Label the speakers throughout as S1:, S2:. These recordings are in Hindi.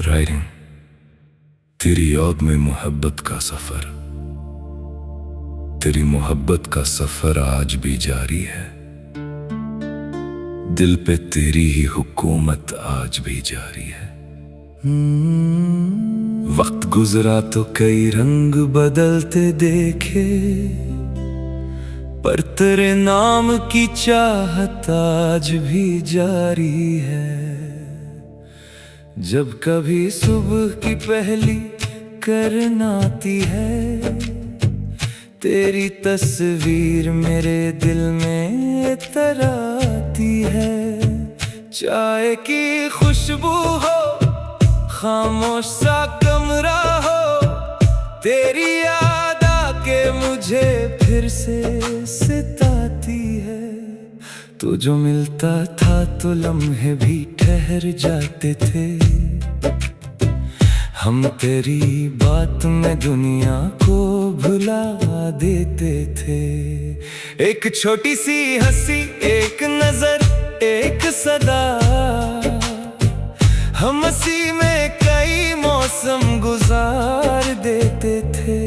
S1: राइटिंग तेरी याद में मोहब्बत का सफर, तेरी मोहब्बत का सफर आज भी जारी है। दिल पे तेरी ही हुकूमत आज भी जारी है। वक्त गुजरा तो कई रंग बदलते देखे, पर तेरे नाम की चाहत आज भी जारी है। जब कभी सुबह की पहली किरण आती है, तेरी तस्वीर मेरे दिल में तराती है। चाय की खुशबू हो, खामोश सा कमरा हो, तेरी याद आके मुझे फिर से सताती है। तू जो मिलता था तो लम्हे भी ठहर जाते थे, हम तेरी बात में दुनिया को भुला देते थे। एक छोटी सी हंसी, एक नजर, एक सदा, हम हंसी में कई मौसम गुजार देते थे।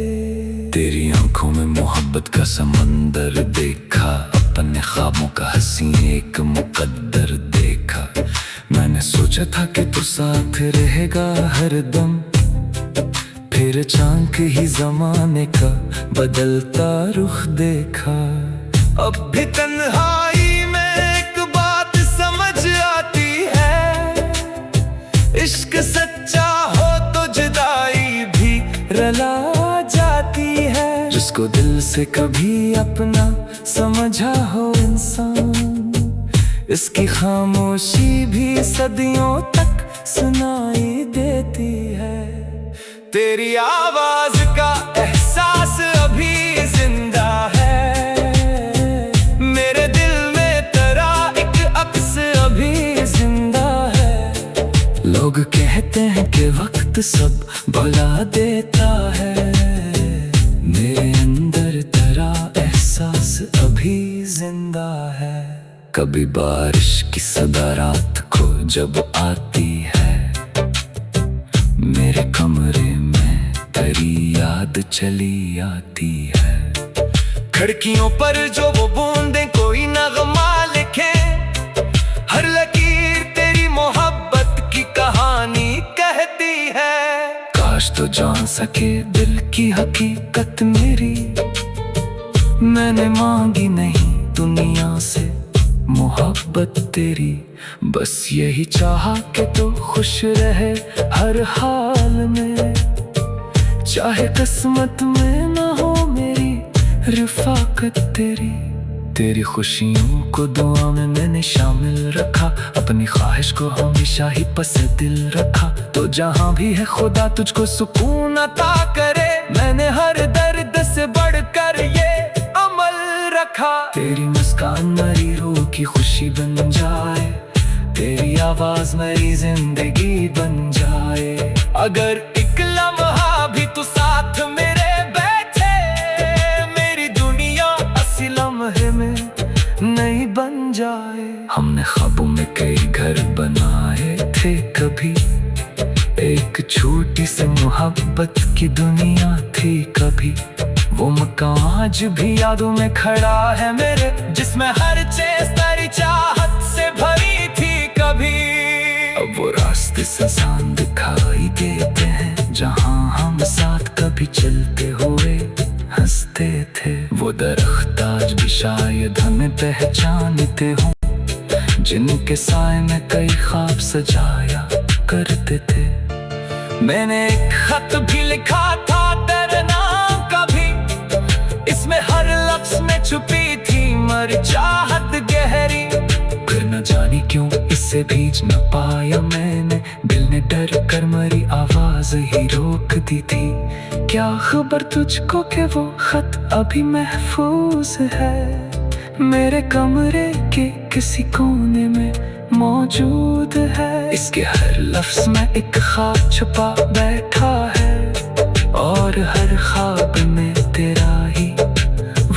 S1: तेरी आंखों में मोहब्बत का समंदर देखा, अपने ख्वाबों का हसीन एक मुकद्दर देखा। मैंने सोचा था कि तू साथ रहेगा हरदम, फिर अचानक ही जमाने का बदलता रुख देखा। अब भी तन्हाई में एक बात समझ आती है, इश्क सच्चा हो तो जुदाई भी रला जाती है। जिसको दिल से कभी अपना समझा हो इंसान, इसकी खामोशी भी सदियों तक सुनाई देती है। तेरी आवाज का एहसास अभी जिंदा है, मेरे दिल में तेरा एक अक्स अभी जिंदा है। लोग कहते हैं कि वक्त सब भुला देता है, मेरे अंदर तेरा एहसास अभी जिंदा है। कभी बारिश की सदा रात को जब आती है, मेरे कमरे में तेरी याद चली आती है। खिड़कियों पर जो वो बूंदें कोई नगमा लिखे, हर लकीर तेरी मोहब्बत की कहानी कहती है। काश तो जान सके दिल की हकीकत मेरी, मैंने मांगी नहीं दुनिया से मोहब्बत तेरी, बस यही चाहा कि तू खुश रहे हर हाल में। चाहे किस्मत में ना हो मेरी रिफाकत तेरी, तेरी खुशियों को दुआ में मैंने शामिल रखा, अपनी ख्वाहिश को हमेशा ही पसे दिल रखा। तो जहां भी है खुदा तुझको सुकून अता करे, मैंने हर दर्द से बढ़कर ये अमल रखा। तेरी मुस्कान मेरी रूह की खुशी बन जाए, तेरी आवाज मेरी जिंदगी बन जाए। अगर एक लम्हा भी तू साथ मेरे बैठे, मेरी दुनिया असली लम्हे में नहीं बन जाए। हमने ख्वाबों में कई घर बनाए थे कभी, एक छोटी सी मोहब्बत की दुनिया थी कभी। वो मकान आज भी यादों में खड़ा है मेरे, जिसमें हर चीज तेरी चाहत से भरी थी कभी। अब वो रास्ते सुनसान दिखाई देते हैं, जहां हम साथ कभी चलते हुए हंसते थे। वो दरख्त आज भी शायद हमें पहचानते हों, जिनके साए में कई ख्वाब सजाया करते थे। मैंने एक खत भी लिखा था तेरे नाम का भी, इसमें हर लफ्ज में छुपी थी मर चाहत गहरी। फिर न जानी क्यों इसे भीज न पाया मैंने, दिल ने डर कर मरी आवाज ही रोक दी थी। क्या खबर तुझको कि वो खत अभी महफूज है, मेरे कमरे के किसी कोने में मौजूद है। इसके हर लफ्ज में एक ख्वाब छुपा बैठा है, और हर ख्वाब में तेरा ही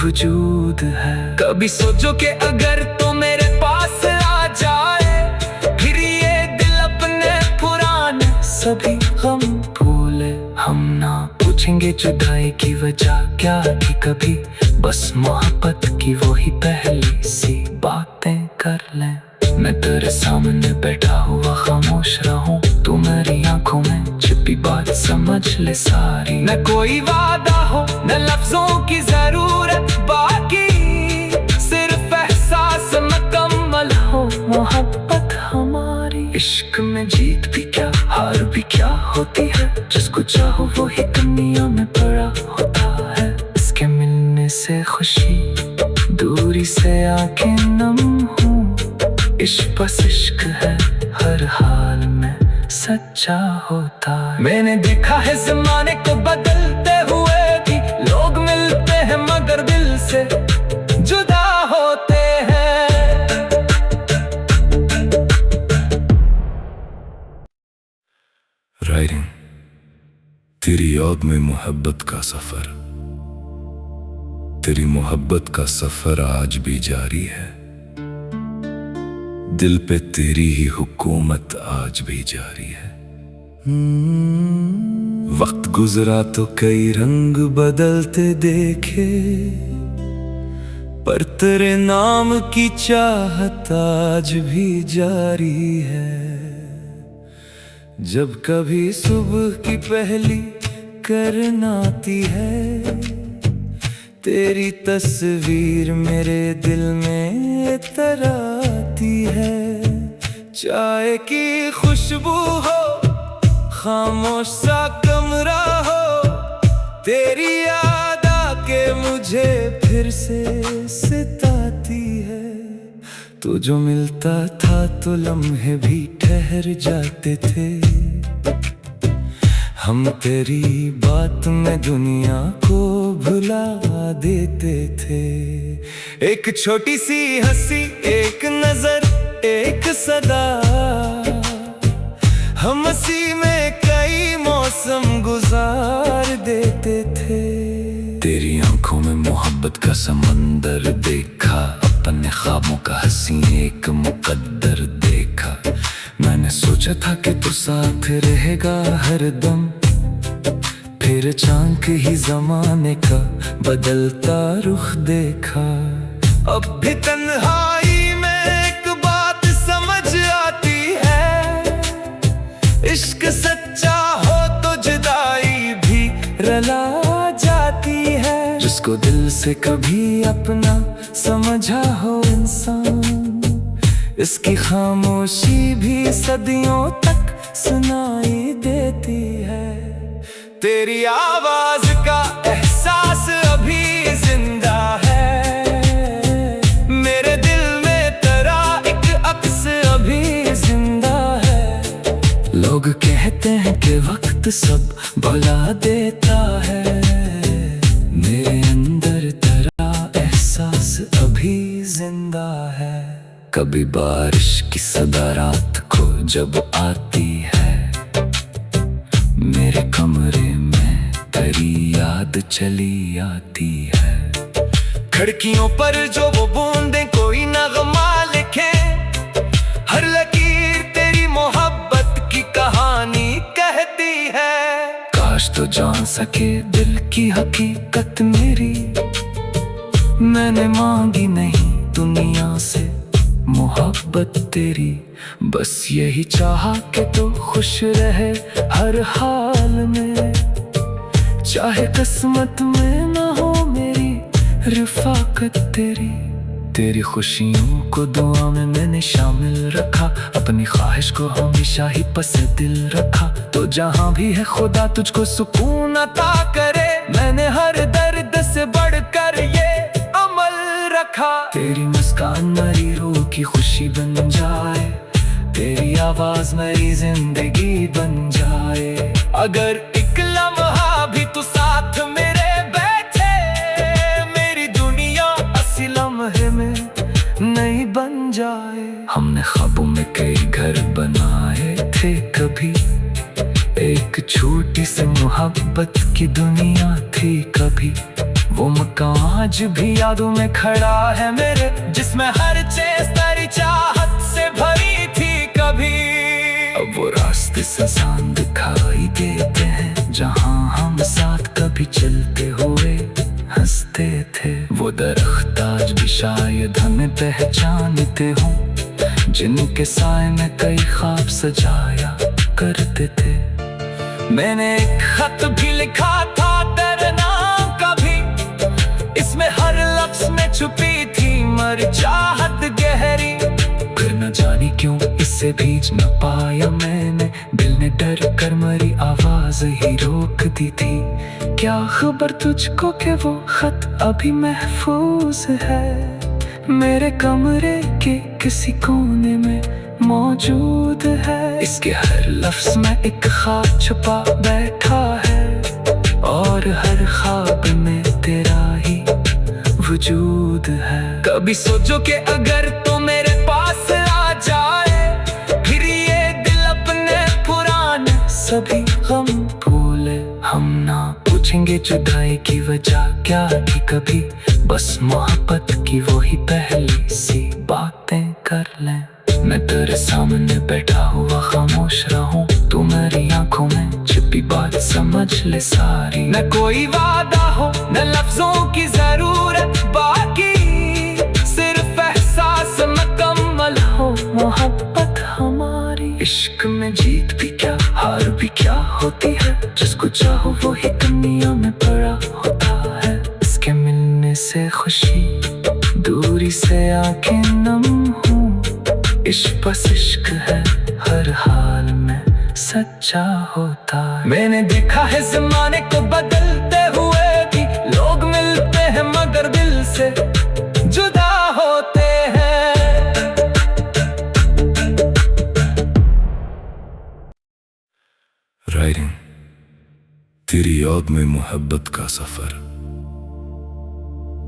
S1: वजूद है। कभी सोचो कि अगर तो मेरे पास आ जाए, फिर ये दिल अपने पुराने कभी गम भूले। हम ना पूछेंगे जुदाई की वजह क्या थी कभी, बस मोहब्बत की वही पहली सी बातें कर लें। मैं तेरे सामने बैठा हुआ खामोश रहूं, तू मेरी आंखों में छिपी बात समझ ले सारी। न कोई वादा हो न लफ्जों की जरूरत बाकी, सिर्फ एहसास मुकम्मल हो मोहब्बत हमारी। इश्क में जीत भी क्या हार भी क्या होती है, जिसको चाहो वो ही दुनिया में बड़ा होता है। इसके मिलने से खुशी, दूरी से आंखें नम हूँ। इश्क बस इश्क है, हर हाल में सच्चा होता है। मैंने देखा है ज़माने को बदलते हुए भी, लोग मिलते हैं मगर दिल से जुदा होते हैं।
S2: राइटिंग तेरी याद में मोहब्बत का सफर, तेरी मोहब्बत का सफर आज भी जारी है। दिल पे तेरी ही हुकूमत आज भी जारी है। वक्त गुजरा तो कई रंग बदलते देखे, पर तेरे नाम की चाहत आज भी जारी है। जब कभी सुबह की पहली किरण आती है, तेरी तस्वीर मेरे दिल में तराती है। चाय की खुशबू हो, खामोश सा कमरा हो, तेरी याद आके मुझे फिर से सताती है। तो जो मिलता था तो लम्हे भी ठहर जाते थे, हम तेरी बात में दुनिया को भुला देते थे। एक छोटी सी हंसी, एक नजर, एक सदा, हम हंसी में कई मौसम गुजार देते थे। तेरी आंखों में मोहब्बत का समंदर देखा, अपने ख्वाबों का हंसी एक मुकद्दर देखा। मैंने सोचा था कि तू साथ रहेगा हरदम, फिर अचानक ही ज़माने का बदलता रुख देखा। अब भी तन्हाई में एक बात समझ आती है, इश्क सच्चा हो तो जुदाई भी रुला जाती है। जिसको दिल से कभी अपना समझा हो इंसान, इसकी खामोशी भी सदियों तक सुनाई देती है। तेरी आवाज का एहसास अभी जिंदा है, मेरे दिल में तेरा एक अक्स अभी जिंदा है। लोग कहते हैं कि वक्त सब भुला देता है, मेरे अंदर तेरा एहसास अभी जिंदा है। कभी बारिश की सदा रात को जब आती है, मेरे कमरे में तेरी याद चली आती है।
S1: खिड़कियों पर जो वो बूंदें कोई नगमा लिखे, हर लकीर तेरी मोहब्बत की कहानी कहती है। काश तो जान सके दिल की हकीकत मेरी, मैंने मांगी नहीं दुनिया से मोहब्बत तेरी। बस यही चाहा कि तू खुश रहे हर हाल में, चाहे किस्मत में ना हो मेरी रिफाकत तेरी। तेरी खुशियों को दुआ में मैंने शामिल रखा, अपनी ख्वाहिश को हमेशा ही पस दिल रखा। तो जहां भी है खुदा तुझको सुकून अता करे, मैंने हर दर्द से बढ़कर ये अमल रखा। तेरी मुस्कान मेरी रूह की खुशी बन जाए, तेरी आवाज मेरी जिंदगी बन जाए। अगर एक लम्हा भी तू साथ मेरे बैठे, मेरी दुनिया असली लम्हे में नहीं बन जाए। हमने ख्वाबों में कई घर बनाए थे कभी, एक छोटी सी मोहब्बत की दुनिया थी कभी। वो मकान आज भी यादों में खड़ा है मेरे, जिसमें हर चीज तेरी चाहत से भरी थी कभी। अब
S2: वो रास्ते ससान दिखाई देते हैं जहाँ हम साथ कभी चलते हुए हंसते थे। वो दरख्त आज भी शायद हमें पहचानते हों, जिनके साए में कई ख्वाब सजाया करते थे। मैंने एक खत भी लिखा था तेरे नाम का भी, इसमें हर लफ्ज में छुपी थी मर चाहत गहरी। फिर न जाने क्यों इसे भीज न पाया मैंने, दिल ने डर कर मरी आवाज ही रोक दी थी। क्या खबर तुझको कि वो खत अभी महफूज है, मेरे कमरे के किसी कोने में मौजूद है। इसके हर लफ्ज में एक ख्वाब छुपा बैठा है, और हर ख्वाब में तेरा ही वजूद है। कभी सोचो कि अगर तो मेरे पास आ जाए, फिर ये दिल अपने पुराने सभी गम भूले। हम ना पूछेंगे जुदाई की वजह क्या थी कभी, बस मोहब्बत की वही पहली सी बातें कर लें। मैं तेरे सामने बैठा हुआ खामोश रहूं, तू मेरी आंखों में छिपी बात समझ ले सारी। न कोई वादा हो न लफ्जों की जरूरत बाकी, सिर्फ एहसास मुकम्मल हो मोहब्बत हमारी। इश्क में जीत भी क्या हार भी क्या होती है, जिसको चाहो वो ही दुनिया में बड़ा होता है। इसके मिलने से खुशी, दूरी से आंखें नम हूँ, इश्क बस इश्क है हर हाल में सच्चा होता है। मैंने देखा है ज़माने को बदलते हुए भी, लोग मिलते हैं मगर दिल से जुदा होते हैं।
S1: राइटिंग तेरी याद में मोहब्बत का सफर,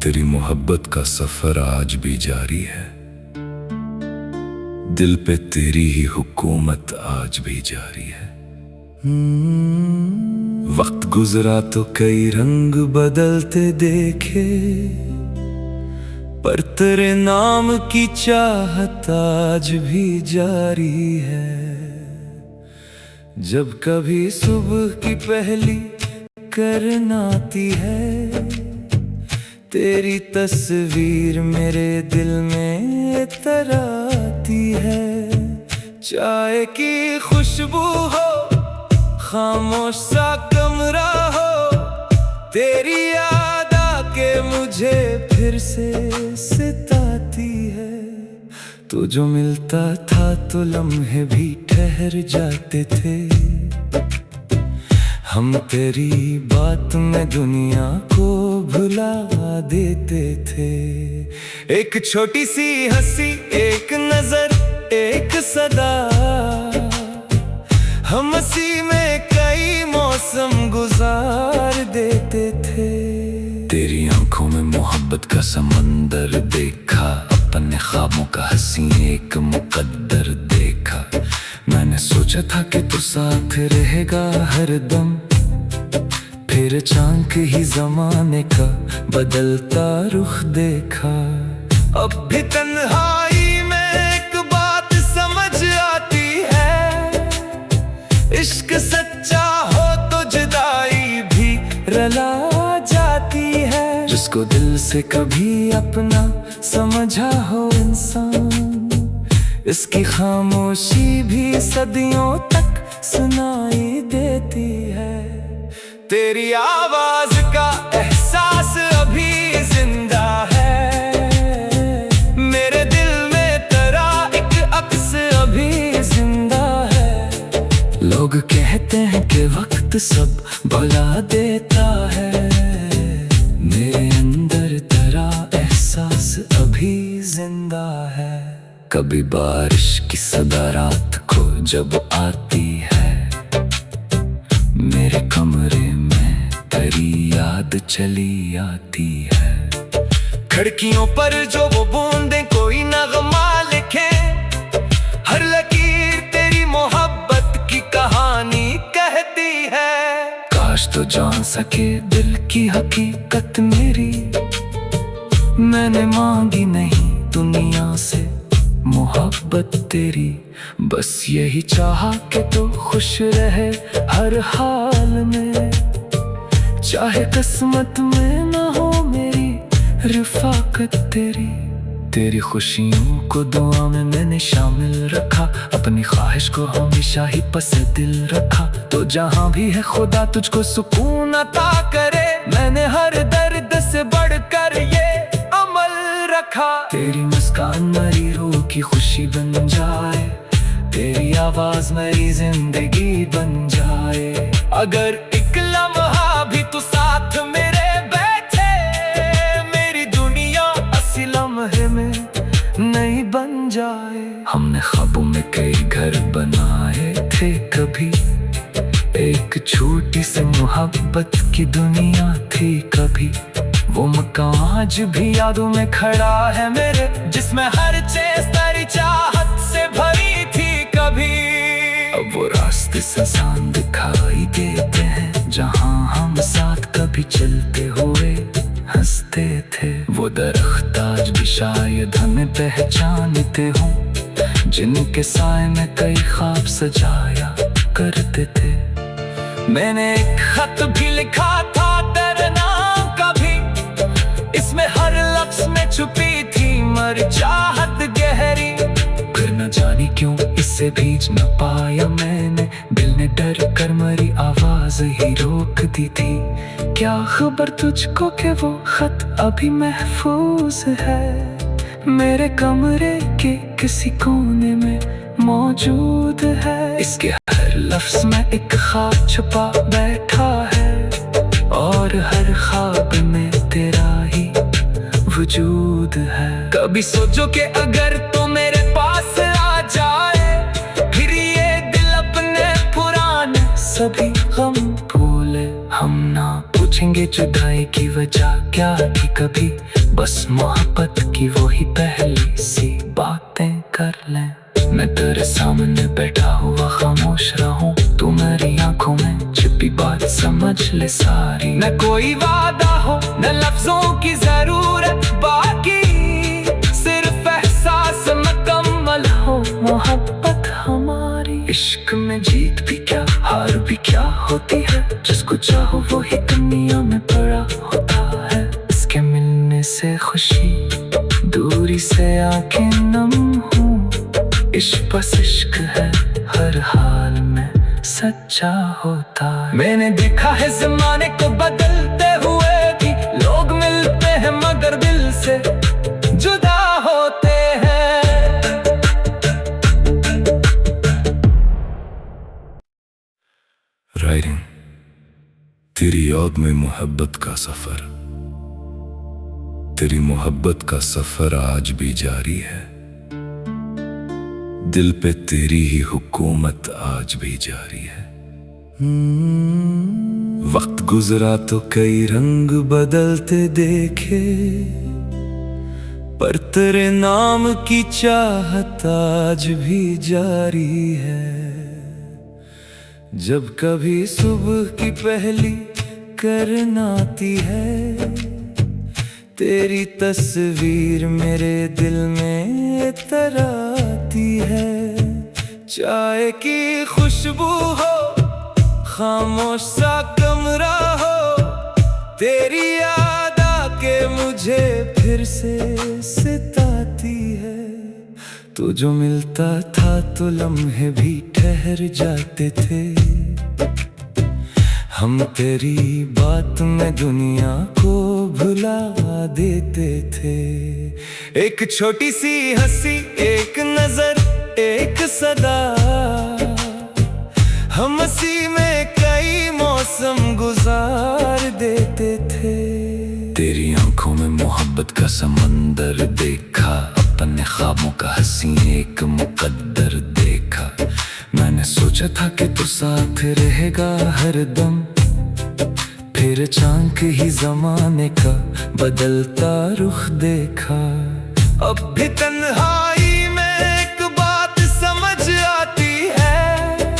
S1: तेरी मोहब्बत का सफर आज भी जारी है। दिल पे तेरी ही हुकूमत आज भी जारी है। वक्त गुजरा तो कई रंग बदलते देखे, पर तेरे नाम की चाहत आज भी जारी है। जब कभी सुबह की पहली किरण आती है, तेरी तस्वीर मेरे दिल में तराती है। चाय की खुशबू हो, खामोश सा कमरा हो, तेरी याद आके मुझे फिर से सताती है। तू जो मिलता था तो लम्हे भी ठहर जाते थे, हम तेरी बात में दुनिया को भुला देते थे। एक छोटी सी हंसी, एक नजर, एक सदा, हम हंसी में कई मौसम गुजार देते थे। तेरी आंखों में मोहब्बत का समंदर देखा, अपने ख्वाबों का हंसी एक मुकद्दर देखा। मैंने सोचा था कि तू साथ रहेगा हरदम, फिर अचानक ही जमाने का बदलता रुख देखा। अब भी तन्हाई में एक बात समझ आती है, इश्क सच्चा हो तो जुदाई भी रला जाती है। जिसको दिल से कभी अपना समझा हो इंसान, इसकी खामोशी भी सदियों तक सुनाई देती है। तेरी आवाज का एहसास अभी जिंदा है, मेरे दिल में तेरा एक अक्स अभी जिंदा है। लोग कहते हैं कि वक्त सब भुला देता है, मेरे अंदर तेरा एहसास अभी जिंदा है। कभी बारिश की सदा रात को जब आती है, मेरे कमरे में तेरी याद चली आती है। खिड़कियों पर जो वो बूंदे कोई नगमा लिखे, हर लकीर तेरी मोहब्बत की कहानी कहती है। काश तो जान सके दिल की हकीकत मेरी, मैंने मांगी नहीं दुनिया से
S2: मोहब्बत तेरी, बस यही चाहा कि तू खुश रहे हर हाल में। चाहे किस्मत में ना हो मेरी रिफाकत तेरी, तेरी खुशियों को दुआ में मैंने शामिल रखा। अपनी ख्वाहिश को हमेशा ही पसे दिल रखा। तो जहां भी है खुदा तुझको सुकून अता करे, मैंने हर दर्द से बढ़कर ये अमल रखा। तेरी मुस्कान मेरी रूह की खुशी बन जाए, तेरी आवाज मेरी जिंदगी बन जाए। अगर एक लम्हा भी तू साथ मेरे बैठे, मेरी दुनिया असली लम्हे में नहीं बन जाए। हमने ख्वाबों में कई घर बनाए थे कभी, एक छोटी सी मोहब्बत की दुनिया थी कभी। वो मकान आज भी यादों में खड़ा है मेरे, जिसमें हर चीज तेरी चाहत से भरी थी कभी। अब वो रास्ते सुनसान दिखाई देते हैं, जहां हम साथ कभी चलते हुए हंसते थे। वो दरख्त आज भी शायद हमें पहचानते हों, जिनके साए में कई ख्वाब सजाया करते थे। मैंने एक खत भी लिखा था तेरे नाम का भी, इसमें हर लफ्ज में छुपी थी मर चाहत गहरी। फिर न जाने क्यों इसे भीज न पाया मैंने, दिल ने डर कर मेरी आवाज ही रोक दी थी। क्या खबर तुझको कि वो खत अभी महफूज है, मेरे कमरे के किसी कोने में मौजूद है। इसके हर लफ्ज में एक ख्वाब छुपा बैठा है, और हर ख्वाब में तेरा ही वजूद है। कभी सोचो कि अगर तो मेरे पास आ जाए, फिर ये दिल अपने पुराने सभी गम भूले। हम ना पूछेंगे जुदाई की वजह क्या थी कभी, बस मोहब्बत की वही पहली सी बातें कर लें। मैं तेरे सामने बैठा हुआ खामोश रहूं, तू मेरी आंखों में छिपी बात समझ ले सारी। न कोई वादा हो न लफ्जों की जरूरत बाकी, सिर्फ एहसास मुकम्मल हो मोहब्बत हमारी। इश्क में जीत भी क्या हार भी क्या होती है, जिसको चाहो वो ही दुनिया में बड़ा होता है। इसके मिलने से खुशी, दूरी से आंखें नम हो, इश्क बस इश्क है हर हाल में सच्चा होता है। मैंने देखा है ज़माने को बदलते हुए भी, लोग मिलते हैं मगर दिल से जुदा होते हैं।
S1: राइटिंग तेरी याद में मोहब्बत का सफर, तेरी मोहब्बत का सफर आज भी जारी है। दिल पे तेरी ही हुकूमत आज भी जारी है। वक्त गुजरा तो कई रंग बदलते देखे, पर तेरे नाम की चाहत आज भी जारी है। जब कभी सुबह की पहली किरण आती है, तेरी तस्वीर मेरे दिल में तराती है। चाय की खुशबू हो, खामोश सा कमरा हो, तेरी याद आके मुझे फिर से सताती है। तो जो मिलता था तो लम्हे भी ठहर जाते थे, हम तेरी बात में दुनिया को भुला देते थे। एक छोटी सी हंसी, एक नजर, एक सदा, हम हंसी में कई मौसम गुजार देते थे। तेरी आंखों में मोहब्बत का समंदर देखा, अपने ख्वाबों का हंसी एक मुकद्दर देखा। मैंने सोचा था कि तू साथ रहेगा हर दम, फिर चांक ही जमाने का बदलता रुख देखा। अब भी तन्हाई में एक बात समझ आती है,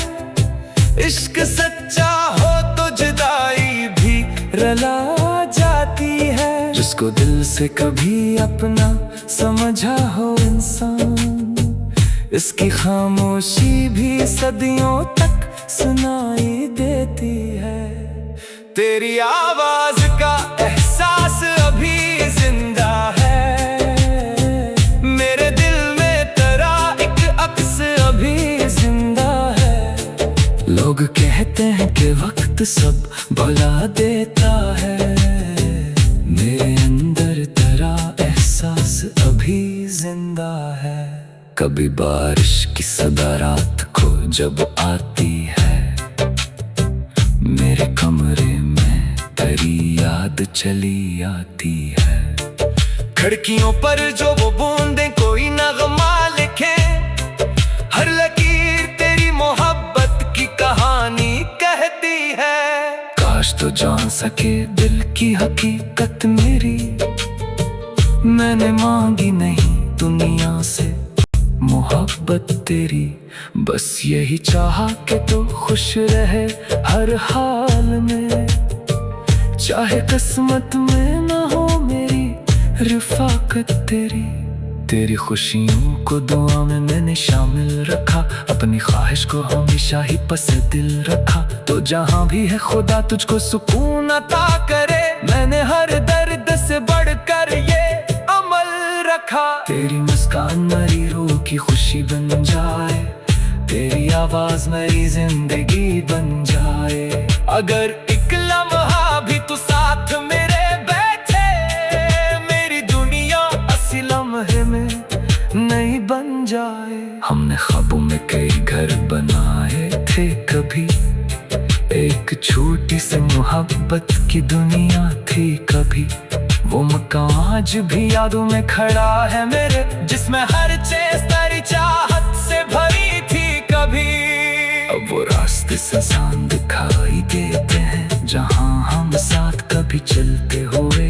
S1: इश्क सच्चा हो तो जुदाई भी रला जाती है। जिसको दिल से कभी अपना समझा हो इंसान,
S2: इसकी खामोशी भी सदियों तक सुनाई देती है। तेरी आवाज का एहसास अभी जिंदा है, मेरे दिल में तेरा एक अक्स अभी जिंदा है। लोग कहते हैं कि वक्त सब भुला देता है, मेरे अंदर तेरा एहसास अभी जिंदा है। कभी बारिश की सदा रात को जब आती है, मेरे कमरे में तेरी याद चली आती है। खिड़कियों पर जो वो बूंदें कोई नगमा लिखे, हर लकीर तेरी मोहब्बत की कहानी कहती है। काश तो जान सके दिल की हकीकत मेरी, मैंने मांगी नहीं दुनिया से मोहब्बत तेरी, बस यही चाहा कि तू खुश रहे हर हाल में। चाहे किस्मत में ना हो मेरी रिफाकत तेरी, तेरी खुशियों को दुआ में मैंने शामिल रखा, अपनी ख्वाहिश को हमेशा ही पस दिल रखा। तो जहां भी है खुदा तुझको सुकून अता करे, मैंने हर दर्द से बढ़कर ये अमल रखा। तेरी मुस्कान मेरी रूह की खुशी बन जाए, तेरी आवाज मेरी जिंदगी बन जाए। अगर एक लम्हा भी तू साथ मेरे बैठे, मेरी दुनिया असली लम्हे में नहीं बन जाए। हमने ख्वाबों में कई घर बनाए थे कभी, एक छोटी सी मोहब्बत की दुनिया थी कभी। वो मकान आज भी यादों में खड़ा है मेरे, जिसमें हर चीज तेरी चाहत से भरी थी कभी। अब वो रास्ते सुनसान दिखाई देते हैं, जहां हम साथ कभी चलते हुए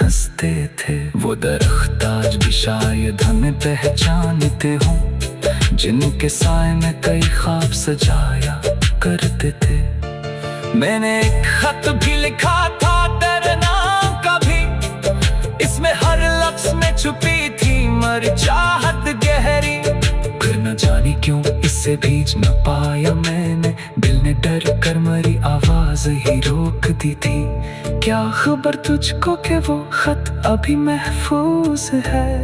S2: हंसते थे। वो दरख्त आज भी शायद हमें पहचानते हों, जिनके साए में कई ख्वाब सजाया करते थे। मैंने एक खत भी लिखा था तेरे नाम का भी, इसमें हर लफ्ज में छुपी थी मर चाहत गहरी। फिर न जाने क्यों इसे भीज न पाया मैंने, दिल ने डर कर मरी आवाज ही रोक दी थी। क्या खबर तुझको कि वो खत अभी महफूज है,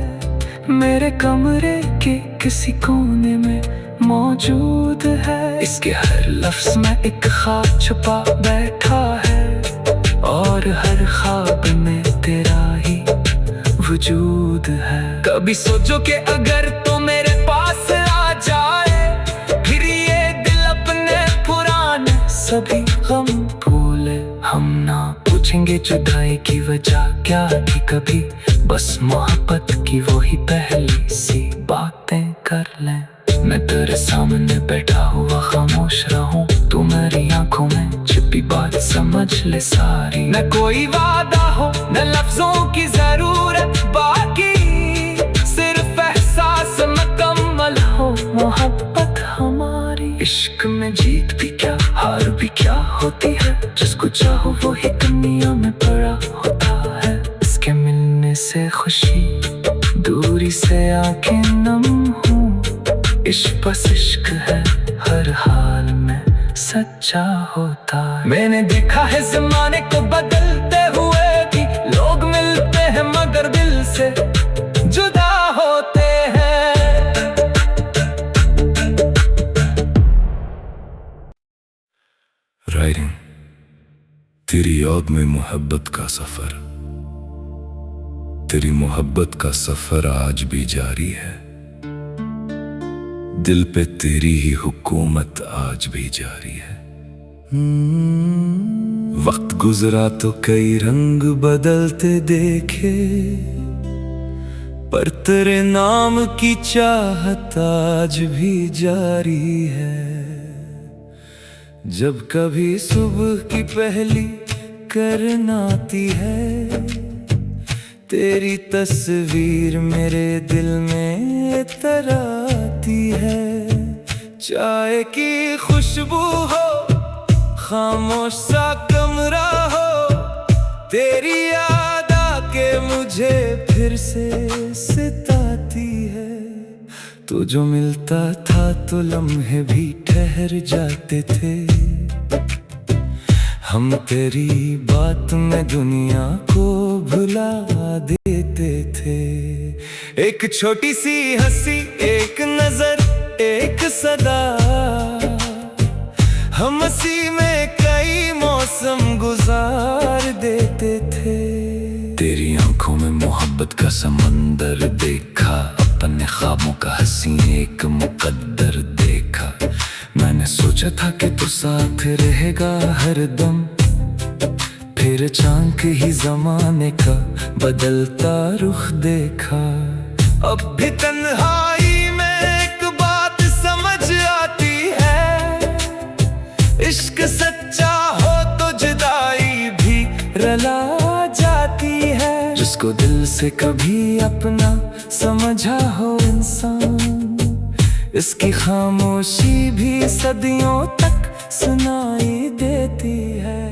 S2: मेरे कमरे के किसी कोने में मौजूद है। इसके हर लफ्ज में एक ख्वाब छुपा बैठा है, और हर ख्वाब में तेरा ही वजूद है। कभी सोचो कि अगर तो मेरे पास आ जाए, फिर ये दिल अपने पुराने सभी गम भूले। हम ना पूछेंगे जुदाई की वजह क्या थी कभी, बस मोहब्बत की वही पहली सी बातें कर लें। मैं तेरे सामने बैठा हुआ खामोश रहूं, तू मेरी आंखों में छिपी बात समझ ले सारी। न कोई वादा हो न लफ्जों की जरूरत बाकी, सिर्फ एहसास मुकम्मल हो मोहब्बत हमारी। इश्क में जीत भी क्या हार भी क्या होती है, जिसको चाहो वो ही दुनिया में बड़ा होता है। इसके मिलने से खुशी, दूरी से आंखें नम हूँ। इश्क बस इश्क है हर हाल में सच्चा होता है। मैंने देखा है ज़माने को बदलते हुए भी, लोग मिलते हैं मगर दिल से जुदा होते हैं।
S3: राइटिंग तेरी याद में मोहब्बत का सफर, तेरी मोहब्बत का सफर आज भी जारी है। दिल पे तेरी ही हुकूमत आज भी जारी है। वक्त गुजरा तो कई रंग बदलते देखे, पर तेरे नाम की चाहत आज भी जारी है। जब कभी सुबह की पहली किरण आती है, तेरी तस्वीर मेरे दिल में तराती है। चाय की खुशबू हो, खामोश सा कमरा हो, तेरी याद आके मुझे फिर से सताती है। तू जो मिलता था तो लम्हे भी ठहर जाते थे। हम तेरी बात में दुनिया को भुला देते थे। एक छोटी सी हंसी, एक नजर, एक सदा, हम हंसी में कई मौसम गुजार देते थे। तेरी आंखों में मोहब्बत का समंदर देखा, अपने ख्वाबों का हंसी एक मुकद्दर देखा। मैंने सोचा था कि तू साथ रहेगा हरदम, फिर अचानक ही जमाने का बदलता रुख देखा। अब भी तन्हाई में एक बात समझ आती है, इश्क सच्चा हो तो जुदाई भी रला जाती है। जिसको दिल से कभी अपना समझा हो इंसान, इसकी खामोशी भी सदियों तक सुनाई देती है।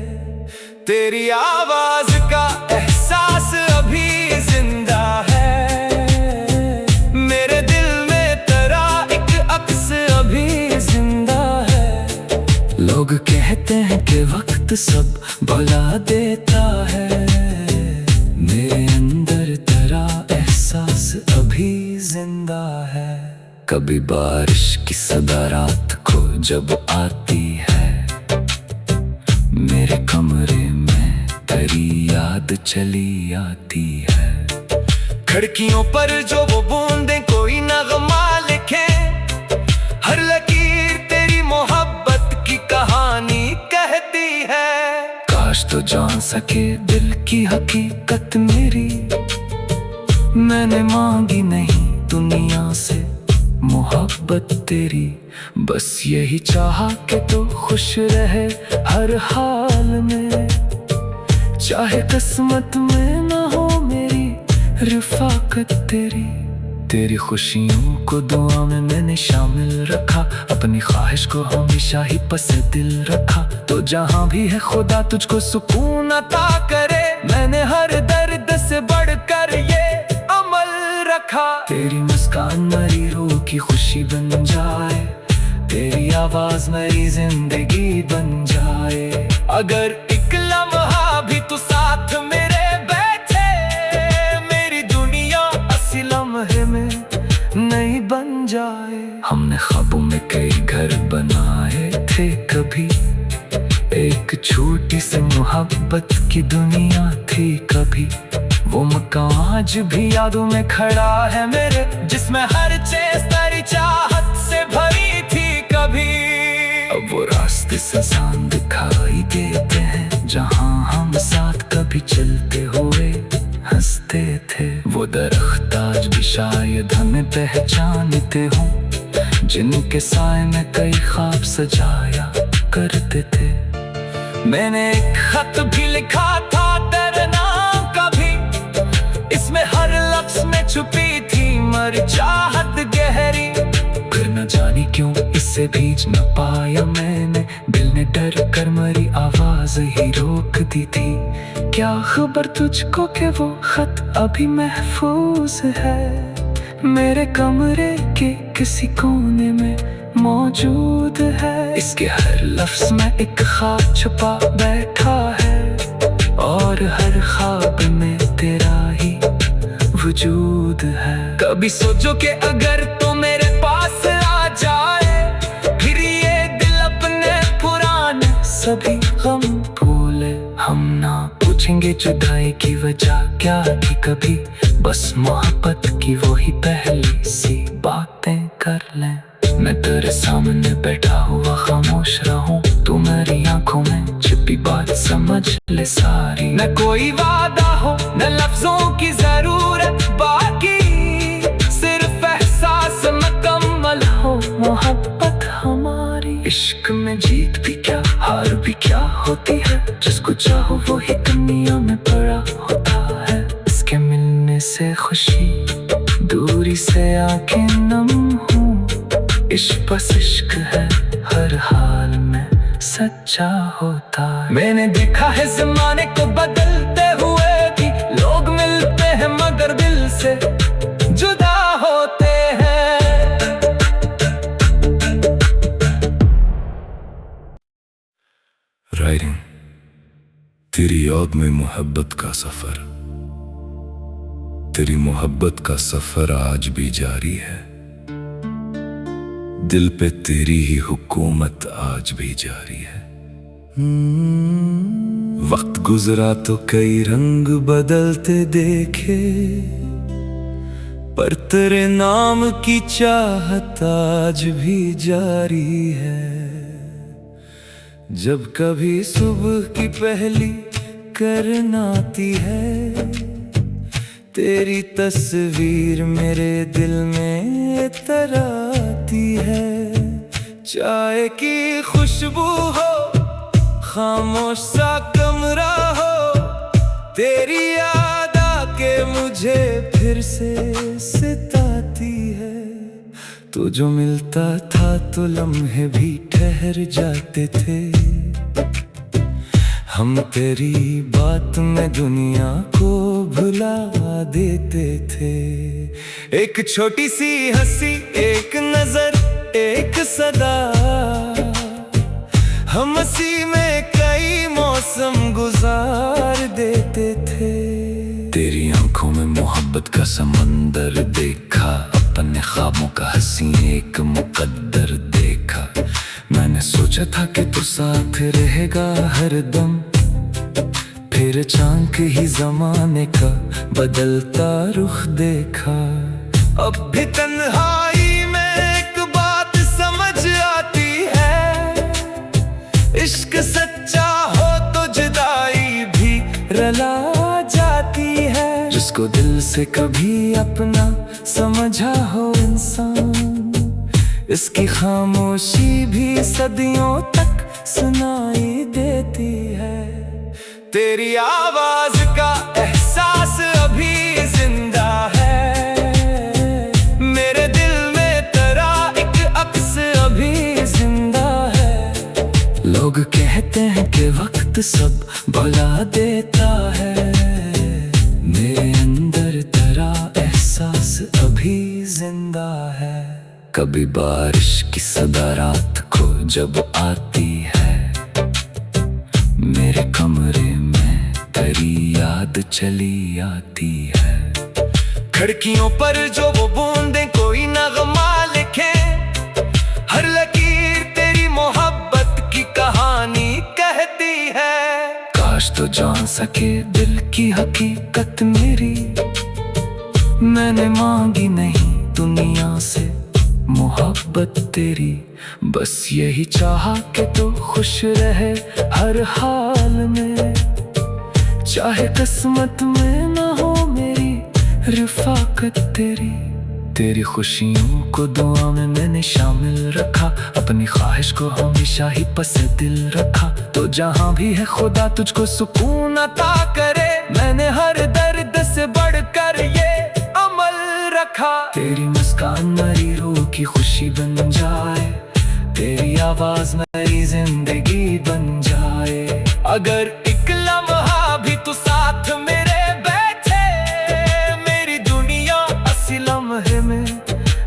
S3: तेरी आवाज का एहसास अभी जिंदा है, मेरे दिल में तेरा एक अक्स अभी जिंदा है। लोग कहते हैं कि वक्त सब भुला देता है, मेरे अंदर तेरा एहसास अभी जिंदा है। कभी बारिश की सदा रात को जब आती है, मेरे कमरे में तेरी याद चली आती है। खिड़कियों पर जो वो बूंदें कोई नगमा लिखे, हर लकीर तेरी मोहब्बत की कहानी कहती है। काश तो जान सके दिल की हकीकत मेरी, मैंने मांगी नहीं दुनिया से मोहब्बत तेरी, बस यही चाहा कि तू खुश रहे हर हाल में। चाहे किस्मत में ना हो मेरी रिफाकत तेरी, तेरी खुशियों को दुआ में मैंने शामिल रखा, अपनी ख्वाहिश को हमेशा ही पसे दिल रखा। तो जहां भी है खुदा तुझको सुकून अता करे, मैंने हर दर्द से बढ़कर ये अमल रखा। तेरी मुस्कान मेरी रूह की खुशी बन जाए, तेरी आवाज मेरी जिंदगी बन जाए। अगर एक लम्हा भी तू साथ मेरे बैठे, मेरी दुनिया असली लम्हे में नहीं बन जाए। हमने ख्वाबों में कई घर बनाए थे कभी, एक छोटी सी मोहब्बत की दुनिया थी कभी। वो मकान आज भी यादों में खड़ा है मेरे, जिसमें हर चीज तेरी चाहत से भरी थी कभी। अब वो रास्ते सुनसान दिखाई देते हैं, जहां हम साथ कभी चलते हुए हंसते थे। वो दरख्त आज भी शायद हमें पहचानते हों, जिनके साए में कई ख्वाब सजाया करते थे। मैंने एक खत भी लिखा था तेरे नाम का भी, इसमें हर लफ्ज में छुपी थी मर चाहत गहरी। फिर न जानी क्यों इससे भीज न पाया मैंने, दिल ने डर कर मरी आवाज ही रोक दी थी। क्या खबर तुझको कि वो खत अभी महफूज है, मेरे कमरे के किसी कोने में मौजूद है। इसके हर लफ्ज में एक ख्वाब छुपा बैठा है, और हर ख्वाब में तेरा ही वजूद है। कभी सोचो कि अगर तो मेरे पास आ जाए, फिर ये दिल अपने पुराने सभी गम भूले। हम ना पूछेंगे जुदाई की वजह क्या थी कभी, बस मोहब्बत की वही पहली सी बातें कर लें। मैं तेरे सामने बैठा हुआ खामोश रहूं, तू मेरी आंखों में छिपी बात समझ ले सारी। न कोई वादा हो न लफ्जों की जरूरत बाकी, सिर्फ एहसास मुकम्मल हो मोहब्बत हमारी। इश्क में जीत भी क्या हार भी क्या होती है, जिसको चाहो वो ही दुनिया में बड़ा होता है। इसके मिलने से खुशी, दूरी से आंखें नम हूँ। इश्क बस इश्क है हर हाल में सच्चा होता है। मैंने देखा है ज़माने को बदलते हुए भी, लोग मिलते हैं मगर दिल से जुदा होते हैं।
S2: राइटिंग तेरी याद में मोहब्बत का सफर, तेरी मोहब्बत का सफर आज भी जारी है। दिल पे तेरी ही हुकूमत आज भी जारी है। वक्त गुजरा तो कई रंग बदलते देखे, पर तेरे नाम की चाहत आज भी जारी है। जब कभी सुबह की पहली किरण आती है, तेरी तस्वीर मेरे दिल में तराती है। चाय की खुशबू हो, खामोश सा कमरा हो, तेरी याद आके मुझे फिर से सताती है। तो जो मिलता था तो लम्हे भी ठहर जाते थे, हम तेरी बात में दुनिया को भुला देते थे। एक छोटी सी हंसी, एक नजर, एक सदा, हम हंसी में कई मौसम गुजार देते थे। तेरी आंखों में मोहब्बत का समंदर देखा, अपने ख्वाबों का हंसी एक मुकद्दर देखा। मैंने सोचा था कि तू साथ रहेगा हरदम, फिर चांद ही जमाने का बदलता रुख देखा। अब भी तन्हाई में एक बात समझ आती है, इश्क सच्चा हो तो जुदाई भी रला जाती है। जिसको दिल से कभी अपना समझा हो इंसान, इसकी खामोशी भी सदियों तक सुनाई देती है। तेरी आवाज का एहसास अभी जिंदा है, मेरे दिल में तेरा एक अक्स अभी जिंदा है। लोग कहते हैं कि वक्त सब भुला देता है, मेरे अंदर तेरा एहसास अभी जिंदा है। कभी बारिश की सदा रात को जब आती है, मेरे कमरे में तेरी याद चली आती है। खिड़कियों पर जो वो बूंदें कोई नगमा लिखे, हर लकीर तेरी मोहब्बत की कहानी कहती है। काश तो जान सके दिल की हकीकत मेरी, मैंने मांगी नहीं दुनिया से मोहब्बत तेरी, बस यही चाहा कि तू खुश रहे हर हाल में। चाहे किस्मत में ना हो मेरी रिफाकत तेरी, तेरी खुशियों को दुआ में मैंने शामिल रखा, अपनी ख्वाहिश को हमेशा ही पसे दिल रखा। तो जहां भी है खुदा तुझको सुकून अता करे, मैंने हर दर्द से बढ़कर ये अमल रखा। तेरी मुस्कान मेरी रूह की खुशी बन जाए, तेरी आवाज मेरी जिंदगी बन जाए। अगर एक लम्हा भी तू साथ मेरे बैठे, मेरी दुनिया असली लम्हे में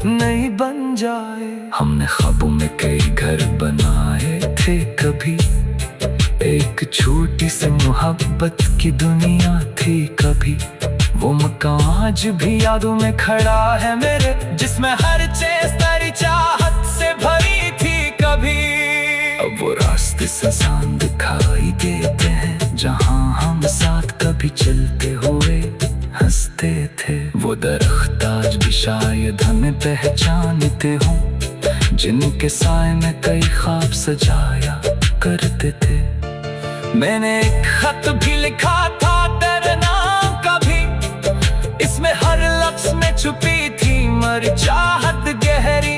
S2: नहीं बन जाए। हमने ख्वाबों में कई घर बनाए थे कभी, एक छोटी सी मोहब्बत की दुनिया थी कभी। वो मकान आज भी यादों में खड़ा है मेरे, जिसमें हर चीज तेरी चाहत से भरी थी कभी। अब वो रास्ते सुनसान दिखाई देते हैं, जहां हम साथ कभी चलते हुए हंसते थे। वो दरख्त आज भी शायद हमें पहचानते हों, जिनके साए में कई ख्वाब सजाया करते थे। मैंने एक खत भी लिखा था तेरे नाम का भी, इसमें हर लफ्ज में छुपी थी मर चाहत गहरी।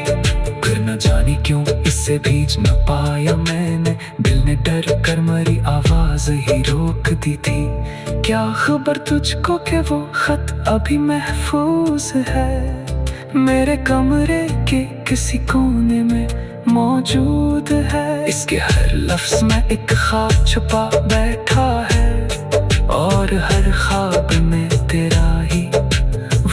S2: फिर न जानी क्यों इससे भीज न पाया मैंने, दिल ने डर कर मरी आवाज ही रोक दी थी। क्या खबर तुझको कि वो खत अभी महफूज है, मेरे कमरे के किसी कोने में मौजूद है। इसके हर लफ्ज में एक ख्वाब छुपा बैठा है, और हर ख्वाब में तेरा ही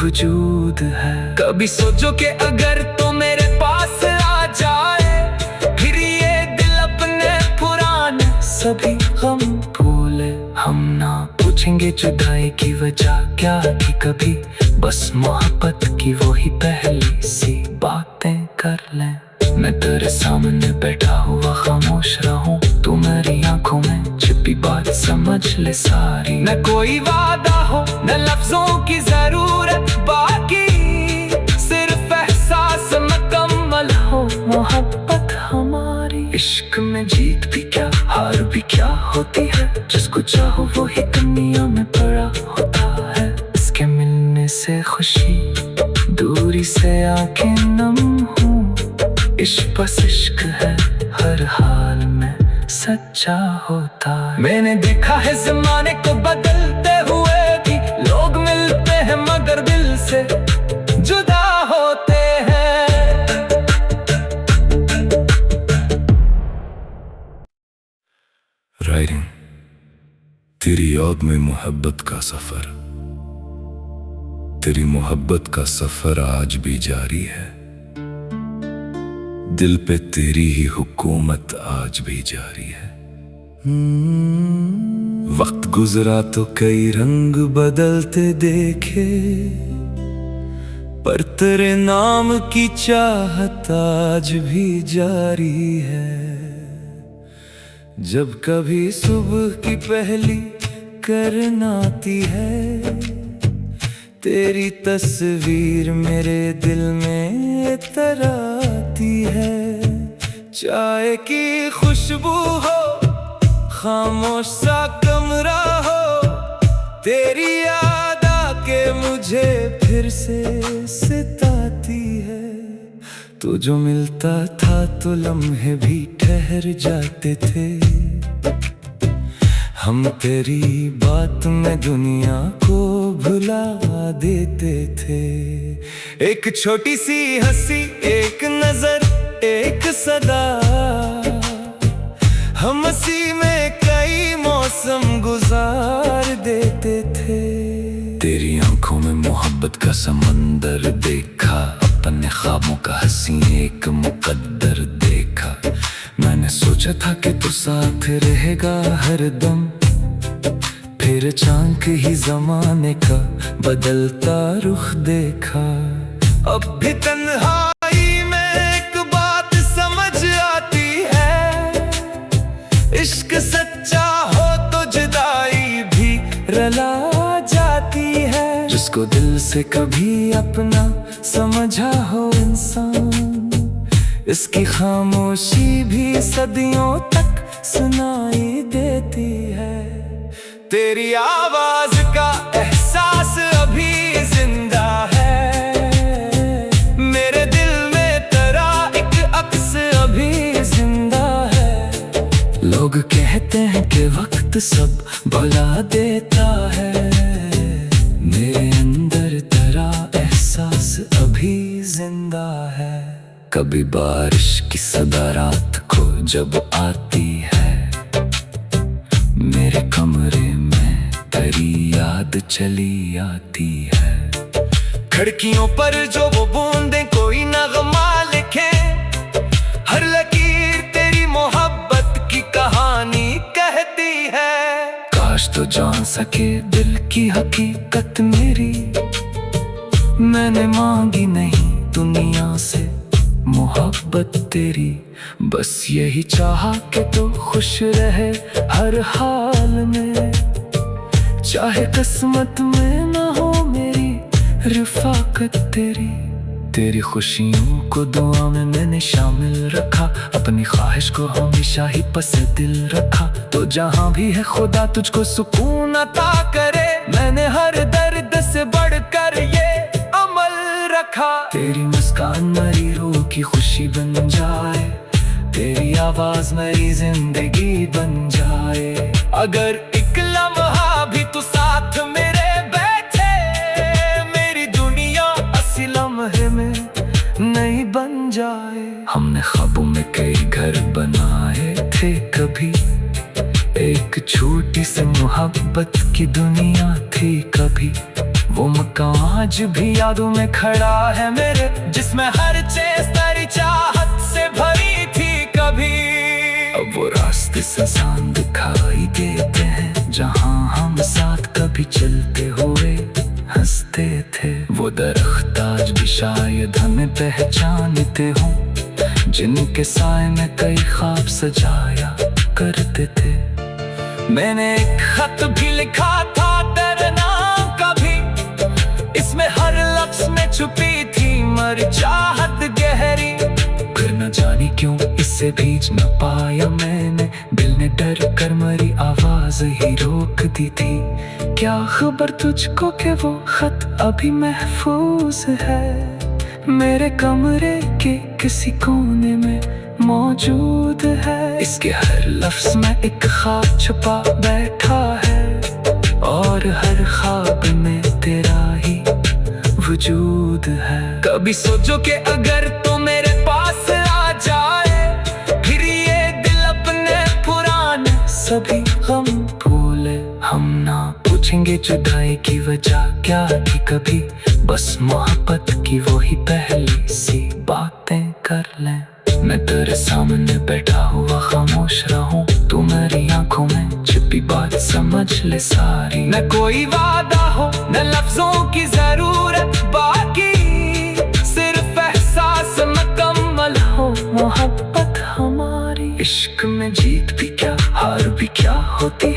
S2: वजूद है। कभी सोचो कि अगर तो मेरे पास आ जाए, फिर ये दिल अपने पुराने सभी गम भूले। हम ना पूछेंगे जुदाई की वजह क्या थी कभी, बस मोहब्बत की वही पहली सी बातें कर लें। मैं तेरे सामने बैठा हुआ खामोश रहूं, तू मेरी आंखों में छिपी बात समझ ले सारी। न कोई वादा हो न लफ्जों की जरूरत बाकी, सिर्फ एहसास मुकम्मल हो मोहब्बत हमारी। इश्क में जीत भी क्या हार भी क्या होती है, जिसको चाहो वो ही दुनिया में बड़ा होता है। इसके मिलने से खुशी, दूरी से आंखें नम हूँ। इश्क बस इश्क है, हर हाल में सच्चा होता है। मैंने देखा है ज़माने को बदलते हुए भी, लोग मिलते हैं मगर दिल से जुदा होते हैं।
S3: राइटिंग तेरी याद में मोहब्बत का सफर, तेरी मोहब्बत का सफर आज भी जारी है। दिल पे तेरी ही हुकूमत आज भी जारी है। वक्त गुजरा तो कई रंग बदलते देखे, पर तेरे नाम की चाहत आज भी जारी है। जब कभी सुबह की पहली किरण आती है, तेरी तस्वीर मेरे दिल में तराती है। चाय की खुशबू हो, खामोश सा कमरा हो, तेरी याद आके मुझे फिर से सताती है। तो जो मिलता था तो लम्हे भी ठहर जाते थे, हम तेरी बात में दुनिया को भुला देते थे। एक छोटी सी हंसी, एक नजर, एक सदा, हम हंसी में कई मौसम गुजार देते थे। तेरी आंखों में मोहब्बत का समंदर देखा, अपने ख्वाबों का हंसी एक मुकद्दर देखा। मैंने सोचा था कि तू साथ रहेगा हरदम, फिर अचानक ही ज़माने का बदलता रुख देखा। अब भी तन्हाई में एक बात समझ आती है, इश्क सच्चा हो तो जुदाई भी रला जाती है। जिसको दिल से कभी अपना समझा हो इंसान, इसकी खामोशी भी सदियों तक सुनाई देती है। तेरी आवाज का एहसास अभी जिंदा है, मेरे दिल में तेरा एक अक्स अभी जिंदा है। लोग कहते हैं कि वक्त सब भुला देता है, मेरे अंदर तेरा एहसास अभी जिंदा है। कभी बारिश की सदा रात को जब आती है, मेरे कमरे में तेरी याद चली आती है। खिड़कियों पर जो वो बूंदें कोई नगमा लिखे, हर लकीर तेरी मोहब्बत की कहानी कहती है। काश तो जान सके दिल की हकीकत मेरी, मैंने मांगी नहीं दुनिया से मोहब्बत तेरी, बस यही चाहा कि तू खुश रहे हर हाल में। चाहे किस्मत में ना हो मेरी रिफाकत तेरी, तेरी खुशियों को दुआ में मैंने शामिल रखा, अपनी ख्वाहिश को हमेशा ही पस दिल रखा। तो जहाँ भी है खुदा तुझको सुकून अता करे, मैंने हर दर्द से बढ़कर ये अमल रखा। तेरी मुस्कान मेरी रूह की खुशी बन जाए, तेरी आवाज मेरी जिंदगी बन जाए। अगर एक लम्हा भी तू साथ मेरे बैठे, मेरी दुनिया असली लम्हे में नहीं बन जाए। हमने ख्वाबों में कई घर बनाए थे कभी, एक छोटी सी मोहब्बत की दुनिया थी कभी। वो मकान आज भी यादों में खड़ा है मेरे, जिसमें हर चीज तेरी चाहत से भरी थी कभी। अब वो रास्ते संसान दिखाई देते हैं, जहाँ हम साथ कभी चलते हुए हंसते थे। वो दरख्त आज भी शायद हमें पहचानते हों, जिनके साए में कई ख्वाब सजाया करते थे। मैंने एक खत भी लिखा था तेरे नाम का भी, इसमें हर लफ्ज में छुपी थी मर चाहत गहरी। फिर न जाने क्यों इसे भीज न पाया मैंने, दिल ने डर कर मरी आवाज ही रोक दी थी। क्या खबर तुझको कि वो खत अभी महफूज है, मेरे कमरे के किसी कोने में मौजूद है। इसके हर लफ्ज में एक ख्वाब छुपा बैठा है, और हर ख्वाब में तेरा ही वजूद है। कभी सोचो कि अगर तो मेरे पास आ जाए, फिर ये दिल अपने पुराने सभी गम भूले। हम ना पूछेंगे जुदाई की वजह क्या थी कभी, बस मोहब्बत की वही पहली सी बातें कर लें। मैं तेरे सामने बैठा हुआ खामोश रहूं, तू मेरी आंखों में छिपी बात समझ ले सारी। न कोई वादा हो न लफ्जों की जरूरत बाकी, सिर्फ एहसास मुकम्मल हो मोहब्बत हमारी। इश्क में जीत भी क्या हार भी क्या होती